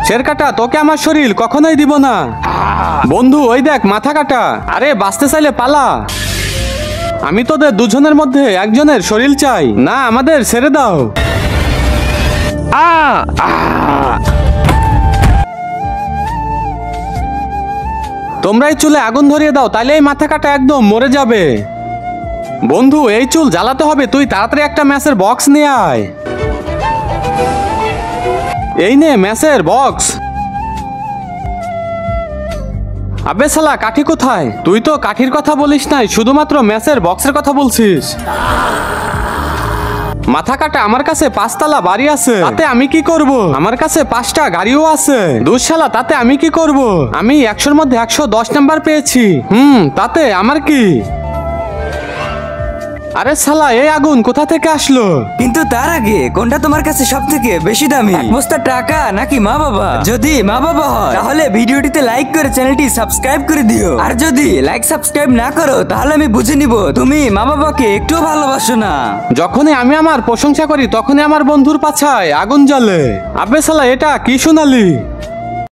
শের কাটা, তোকে আমার শরীর কখনোই দিব না। বন্ধু ওই দেখ মাথা কাটা। আরে বাঁচতে চাইলে পালা। আমি তোদের দুজনের মধ্যে একজনের শরীর চাই, না আমাদের ছেড়ে দাও। তোমরাই চুলে আগুন ধরিয়ে দাও, তাইলে এই মাথা কাটা একদম মরে যাবে। বন্ধু এই চুল জ্বালাতে হবে, তুই তাড়াতাড়ি একটা ম্যাচের বক্স নিয়ে আয়। এই নে ম্যাচের বক্স। আবে শালা কাঠি কোথায়? তুই তো কাঠির কথা বলিস নাই, শুধুমাত্র ম্যাচের বক্সের কথা বলছিস। মাথা কাটা, আমার কাছে 5 তলা বাড়ি আছে, তাতে আমি কি করব? আমার কাছে 5টা গাড়িও আছে। দুঃশালা, তাতে আমি কি করব? আমি 100-র মধ্যে 110 নাম্বার পেয়েছি। তাতে আমার কি? আরে শালা, এই আগুন কোথা থেকে আসলো? কিন্তু তার আগে কোনটা তোমার কাছে সব থেকে বেশি দামি? এক বস্তা টাকা নাকি মা বাবা? যদি মা বাবা হয় তাহলে ভিডিওটিতে লাইক করে চ্যানেলটি সাবস্ক্রাইব করে দিও। আর যদি লাইক সাবস্ক্রাইব না করো তাহলে আমি বুঝে নিব তুমি মা বাবাকে একটু ভালোবাসো না। যখনই আমি আমার প্রশংসা করি তখনই আমার বন্ধুর পাছায় আগুন জ্বলে। আবে শালা, এটা কি শোনালি?